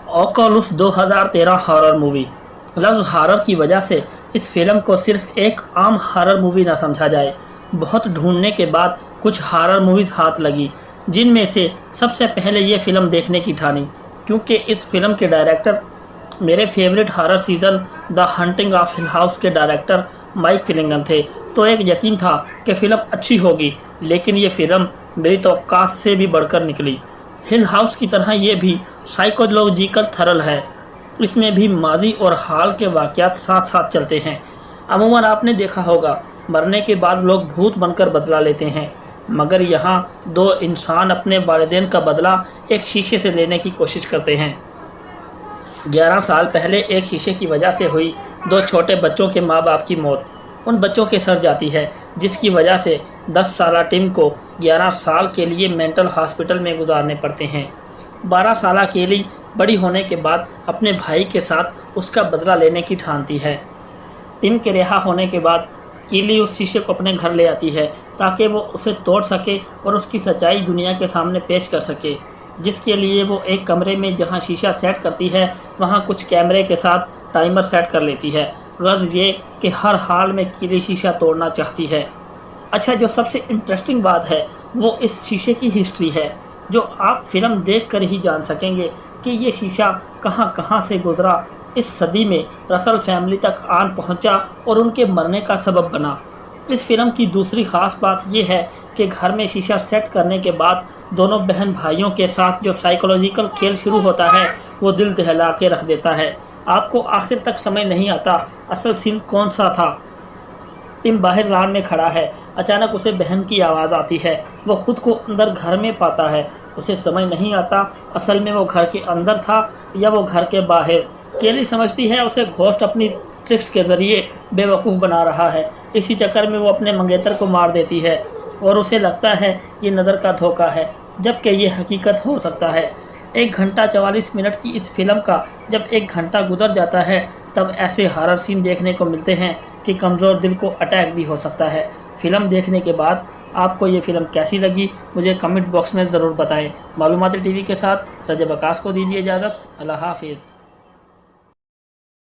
ओकलुस 2013 horror movie. लफ्ज़ horror की वजह से इस फिल्म को सिर्फ एक आम हॉरर मूवी ना समझा जाए। बहुत ढूंढने के बाद कुछ हॉरर मूवीज़ हाथ लगी, जिनमें से सबसे पहले ये फिल्म देखने की ठानी, क्योंकि इस फिल्म के डायरेक्टर मेरे favourite horror season the hunting of hill house के डायरेक्टर माइक फ्लिनेगन थे। तो एक यकीन था कि फ़िल्म अच्छी होगी, लेकिन ये फिल्म मेरी तवक्कात से भी बढ़कर निकली। हिल हाउस की तरह ये भी साइकोलॉजिकल थ्रिलर है। इसमें भी माजी और हाल के वाक़यात साथ साथ चलते हैं। अमूमन आपने देखा होगा, मरने के बाद लोग भूत बनकर बदला लेते हैं, मगर यहाँ दो इंसान अपने वालिदैन का बदला एक शीशे से लेने की कोशिश करते हैं। 11 साल पहले एक शीशे की वजह से हुई दो छोटे बच्चों के माँ बाप की मौत उन बच्चों के सर जाती है, जिसकी वजह से 10 साला टिम को 11 साल के लिए मेंटल हॉस्पिटल में गुजारने पड़ते हैं। 12 साला केली बड़ी होने के बाद अपने भाई के साथ उसका बदला लेने की ठानती है। टिम के रिहा होने के बाद केली उस शीशे को अपने घर ले आती है ताकि वो उसे तोड़ सके और उसकी सच्चाई दुनिया के सामने पेश कर सके, जिसके लिए वो एक कमरे में जहां शीशा सेट करती है वहां कुछ कैमरे के साथ टाइमर सेट कर लेती है। गर्ज ये कि हर हाल में केली शीशा तोड़ना चाहती है। अच्छा, जो सबसे इंटरेस्टिंग बात है वो इस शीशे की हिस्ट्री है, जो आप फिल्म देख कर ही जान सकेंगे कि ये शीशा कहां कहां से गुजरा, इस सदी में रसल फैमिली तक आन पहुंचा और उनके मरने का सबब बना। इस फिल्म की दूसरी ख़ास बात यह है कि घर में शीशा सेट करने के बाद दोनों बहन भाइयों के साथ जो साइकोलॉजिकल खेल शुरू होता है वो दिल दहला के रख देता है। आपको आखिर तक समझ नहीं आता असल सीन कौन सा था। टिम बाहर रान में खड़ा है, अचानक उसे बहन की आवाज़ आती है। वो खुद को अंदर घर में पाता है। उसे समझ नहीं आता असल में वो घर के अंदर था या वो घर के बाहर। केली समझती है उसे घोस्ट अपनी ट्रिक्स के ज़रिए बेवकूफ़ बना रहा है। इसी चक्कर में वो अपने मंगेतर को मार देती है और उसे लगता है ये नज़र का धोखा है, जबकि ये हकीकत हो सकता है। 1 घंटा 44 मिनट की इस फिल्म का जब 1 घंटा गुजर जाता है तब ऐसे हॉरर सीन देखने को मिलते हैं कि कमज़ोर दिल को अटैक भी हो सकता है। फिल्म देखने के बाद आपको ये फ़िल्म कैसी लगी मुझे कमेंट बॉक्स में ज़रूर बताएं। मालूमाती टीवी के साथ रजब आकाश को दीजिए इजाज़त। अल्लाह हाफिज़।